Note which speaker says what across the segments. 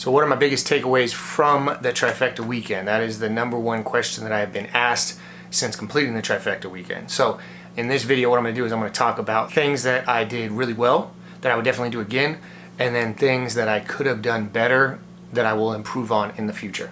Speaker 1: So what are my biggest takeaways from the Trifecta Weekend? That is the #1 question that I have been asked since completing the Trifecta Weekend. So in this video, what I'm going to do is I'm going to talk about things that I did really well, that I would definitely do again, and then things that I could have done better that I will improve on in the future.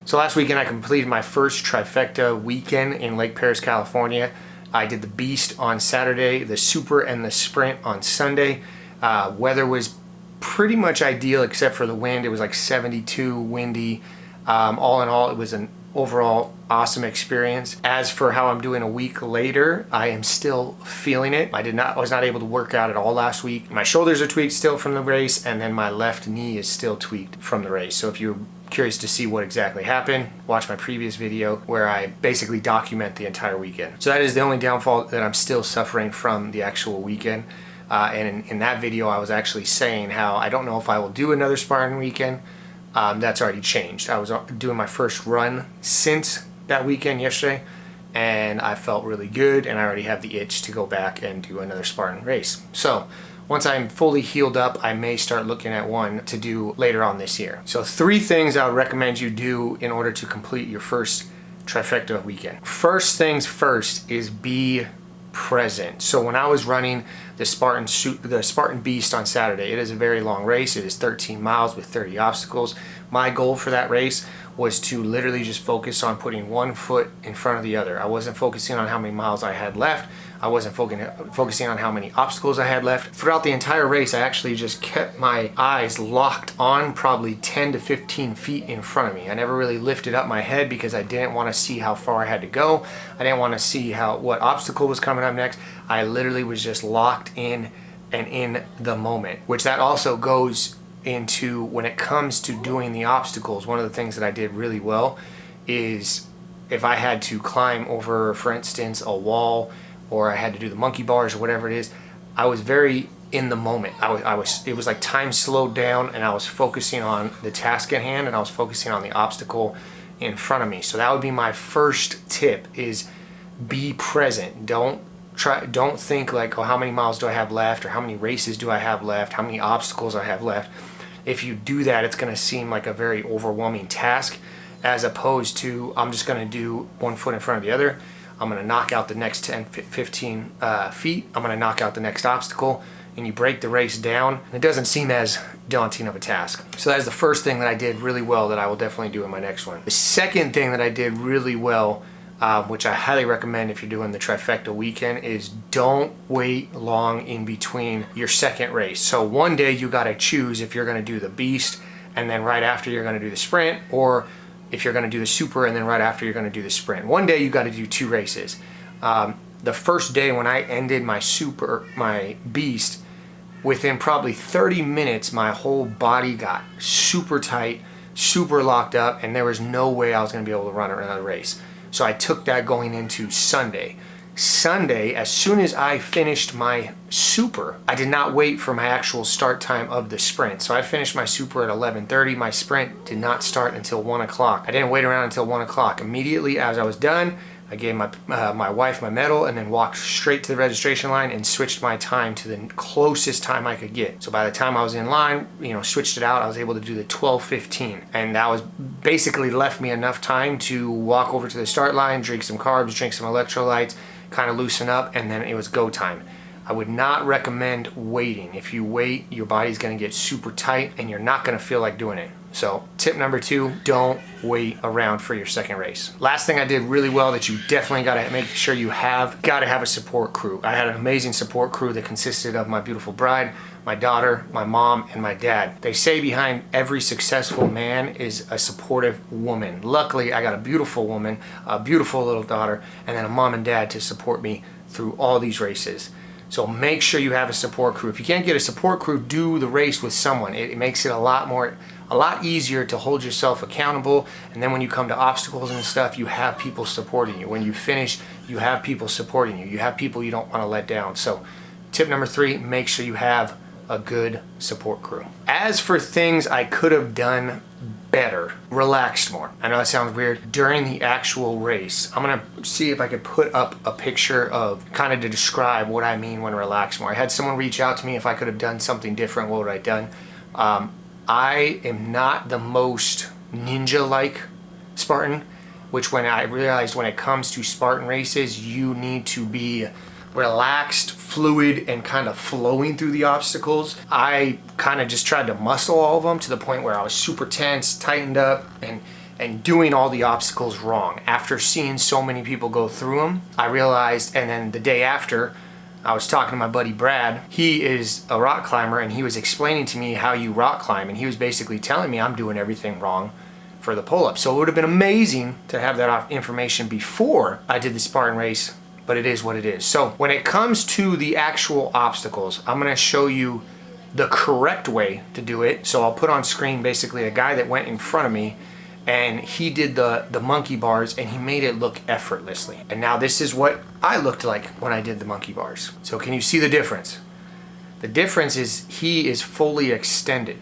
Speaker 1: So last weekend I completed my first Trifecta Weekend in Lake Perris, California. I did the Beast on Saturday, the Super and the Sprint on Sunday. Weather was pretty much ideal except for the wind. It was like 72, windy. All in all, it was an overall awesome experience. As for how I'm doing a week later, I am still feeling it. I was not able to work out at all last week. My shoulders are tweaked still from the race, and then my left knee is still tweaked from the race. So if you're curious to see what exactly happened, watch my previous video where I basically document the entire weekend. So that is the only downfall, that I'm still suffering from the actual weekend. And in that video, I was actually saying how I don't know if I will do another Spartan weekend. That's already changed. I was doing my first run since that weekend yesterday, and I felt really good, and I already have the itch to go back and do another Spartan race. So once I'm fully healed up, I may start looking at one to do later on this year. So 3 things I would recommend you do in order to complete your first Trifecta Weekend. First things first is be present. So when I was running the Spartan Beast on Saturday, it is a very long race. It is 13 miles with 30 obstacles. My goal for that race was to literally just focus on putting one foot in front of the other. I wasn't focusing on how many miles I had left. I wasn't focusing on how many obstacles I had left. Throughout the entire race, I actually just kept my eyes locked on probably 10 to 15 feet in front of me. I never really lifted up my head because I didn't want to see how far I had to go. I didn't want to see what obstacle was coming up next. I literally was just locked in and in the moment, which that also goes into when it comes to doing the obstacles. One of the things that I did really well is if I had to climb over, for instance, a wall, or I had to do the monkey bars or whatever it is, I was very in the moment. It was like time slowed down, and I was focusing on the task at hand, and I was focusing on the obstacle in front of me. So that would be my first tip, is be present. Don't think like, oh, how many miles do I have left, or how many races do I have left, how many obstacles I have left. If you do that, it's going to seem like a very overwhelming task, as opposed to I'm just going to do one foot in front of the other. I'm going to knock out the next 10, 15 feet. I'm going to knock out the next obstacle, and you break the race down. And it doesn't seem as daunting of a task. So that is the first thing that I did really well that I will definitely do in my next one. The second thing that I did really well, which I highly recommend if you're doing the Trifecta Weekend, is don't wait long in between your second race. So one day you got to choose if you're going to do the Beast, and then right after you're going to do the Sprint, or if you're going to do the Super and then right after you're going to do the Sprint. One day you got to do 2 races. The first day when I ended my Beast, within probably 30 minutes, my whole body got super tight, super locked up, and there was no way I was going to be able to run another race. So I took that going into Sunday. Sunday, as soon as I finished my Super, I did not wait for my actual start time of the Sprint. So I finished my Super at 11:30. My Sprint did not start until 1 o'clock. I didn't wait around until 1 o'clock. Immediately as I was done, I gave my wife my medal, and then walked straight to the registration line and switched my time to the closest time I could get. So by the time I was in line, switched it out, I was able to do the 12:15. And that was basically left me enough time to walk over to the start line, drink some carbs, drink some electrolytes, kind of loosen up, and then it was go time. I would not recommend waiting. If you wait, your body's going to get super tight and you're not going to feel like doing it. So tip number 2, don't wait around for your second race. Last thing I did really well that you definitely got to make sure you have a support crew. I had an amazing support crew that consisted of my beautiful bride, my daughter, my mom, and my dad. They say behind every successful man is a supportive woman. Luckily, I got a beautiful woman, a beautiful little daughter, and then a mom and dad to support me through all these races. So make sure you have a support crew. If you can't get a support crew, do the race with someone. It makes it a lot easier to hold yourself accountable, and then when you come to obstacles and stuff, you have people supporting you. When you finish, you have people supporting you. You have people you don't want to let down. So tip number 3, make sure you have a good support crew. As for things I could have done better, relaxed more. I know that sounds weird. During the actual race, I'm gonna see if I could put up a picture of kind of to describe what I mean when relaxed more. I had someone reach out to me if I could have done something different, what would I have done? I am not the most ninja-like Spartan, which when I realized when it comes to Spartan races, you need to be relaxed, fluid, and kind of flowing through the obstacles. I kind of just tried to muscle all of them to the point where I was super tense, tightened up, and doing all the obstacles wrong. After seeing so many people go through them, I realized, and then the day after, I was talking to my buddy Brad. He is a rock climber, and he was explaining to me how you rock climb, and he was basically telling me I'm doing everything wrong for the pull-up. So it would have been amazing to have that information before I did the Spartan race, but it is what it is. So when it comes to the actual obstacles, I'm gonna show you the correct way to do it. So I'll put on screen basically a guy that went in front of me, and he did the monkey bars, and he made it look effortlessly. And now this is what I looked like when I did the monkey bars. So can you see the difference? The difference is he is fully extended.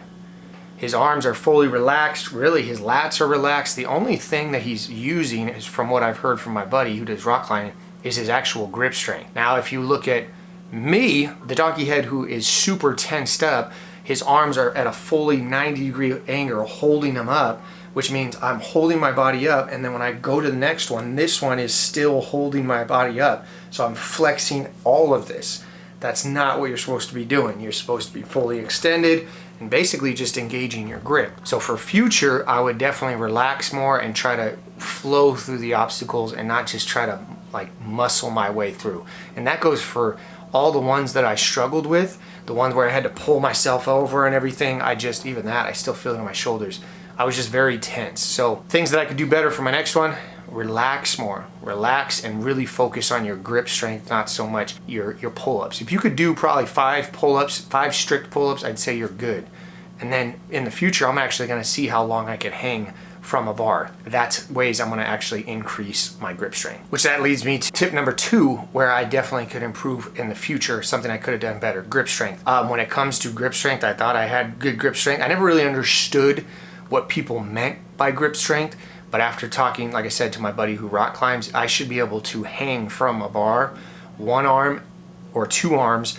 Speaker 1: His arms are fully relaxed. Really, his lats are relaxed. The only thing that he's using is, from what I've heard from my buddy who does rock climbing, is his actual grip strength. Now, if you look at me, the donkey head who is super tensed up, his arms are at a fully 90-degree angle holding them up, which means I'm holding my body up, and then when I go to the next one, this one is still holding my body up. So I'm flexing all of this. That's not what you're supposed to be doing. You're supposed to be fully extended and basically just engaging your grip. So for future, I would definitely relax more and try to flow through the obstacles and not just try to like muscle my way through. And that goes for all the ones that I struggled with, the ones where I had to pull myself over and everything. Even that, I still feel it in my shoulders. I was just very tense. So things that I could do better for my next one: relax more. Relax and really focus on your grip strength, not so much your pull-ups. If you could do probably 5 pull-ups, 5 strict pull-ups, I'd say you're good. And then in the future, I'm actually gonna see how long I can hang from a bar. That's ways I'm gonna actually increase my grip strength. Which that leads me to tip number 2, where I definitely could improve in the future, something I could have done better: grip strength. When it comes to grip strength, I thought I had good grip strength. I never really understood what people meant by grip strength, but after talking, like I said, to my buddy who rock climbs, I should be able to hang from a bar, one arm or 2 arms,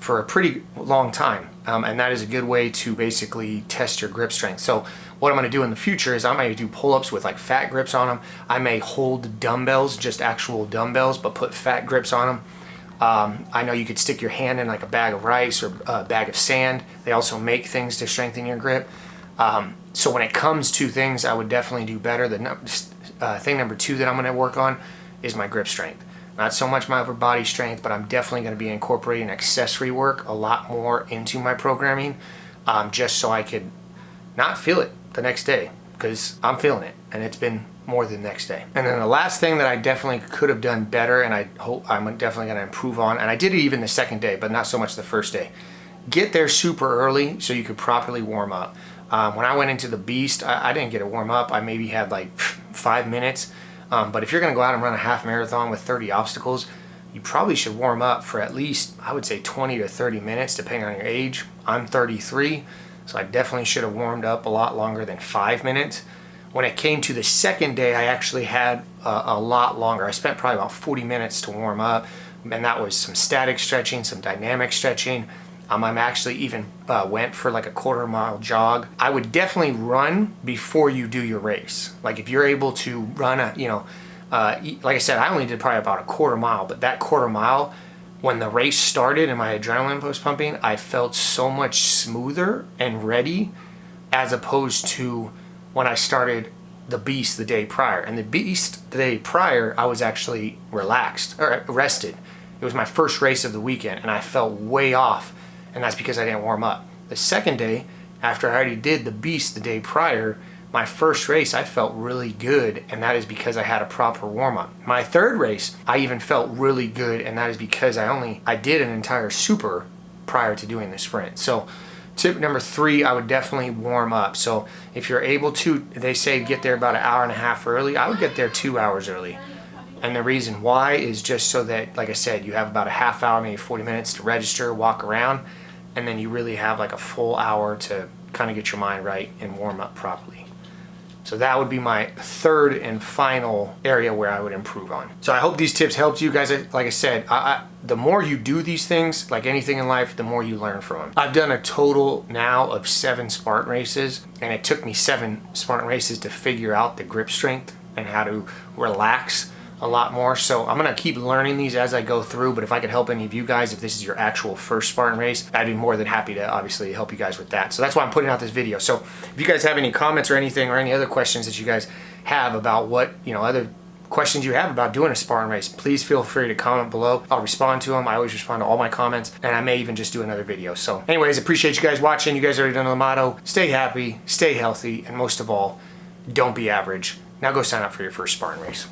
Speaker 1: for a pretty long time. And that is a good way to basically test your grip strength. So what I'm gonna do in the future is I may do pull-ups with like fat grips on them. I may hold dumbbells, just actual dumbbells, but put fat grips on them. I know you could stick your hand in like a bag of rice or a bag of sand. They also make things to strengthen your grip. So when it comes to things I would definitely do better, thing number 2 that I'm going to work on is my grip strength. Not so much my upper body strength, but I'm definitely going to be incorporating accessory work a lot more into my programming, just so I could not feel it the next day, because I'm feeling it, and it's been more than the next day. And then the last thing that I definitely could have done better, and I hope I'm definitely going to improve on, and I did it even the second day, but not so much the first day: get there super early so you could properly warm up. When I went into the beast, I didn't get to warm up. I maybe had like 5 minutes. But if you're gonna go out and run a half marathon with 30 obstacles, you probably should warm up for at least, I would say, 20 to 30 minutes, depending on your age. I'm 33, so I definitely should have warmed up a lot longer than 5 minutes. When it came to the second day, I actually had a lot longer. I spent probably about 40 minutes to warm up, and that was some static stretching, some dynamic stretching. I'm actually even went for like a 1/4 mile jog. I would definitely run before you do your race. Like if you're able to run like I said, I only did probably about a 1/4 mile, but that 1/4 mile, when the race started and my adrenaline was pumping, I felt so much smoother and ready, as opposed to when I started the beast the day prior. And the beast the day prior, I was actually relaxed or rested. It was my first race of the weekend, and I felt way off. And that's because I didn't warm up. The second day, after I already did the beast the day prior, my first race, I felt really good, and that is because I had a proper warm-up. My third race, I even felt really good, and that is because I did an entire super prior to doing the sprint. So tip number 3, I would definitely warm up. So if you're able to, they say get there about 1.5 hours early. I would get there 2 hours early. And the reason why is just so that, like I said, you have about a half hour, maybe 40 minutes to register, walk around, and then you really have like a full hour to kind of get your mind right and warm up properly. So that would be my third and final area where I would improve on. So I hope these tips helped you guys. Like I said, the more you do these things, like anything in life, the more you learn from them. I've done a total now of 7 Spartan races, and it took me 7 Spartan races to figure out the grip strength and how to relax a lot more. So I'm gonna keep learning these as I go through, but if I could help any of you guys, if this is your actual first Spartan race, I'd be more than happy to obviously help you guys with that. So that's why I'm putting out this video. So if you guys have any comments or anything, or any other questions that you guys have about what, other questions you have about doing a Spartan race, please feel free to comment below. I'll respond to them. I always respond to all my comments, and I may even just do another video. So anyways, appreciate you guys watching. You guys already know the motto: stay happy, stay healthy, and most of all, don't be average. Now go sign up for your first Spartan race.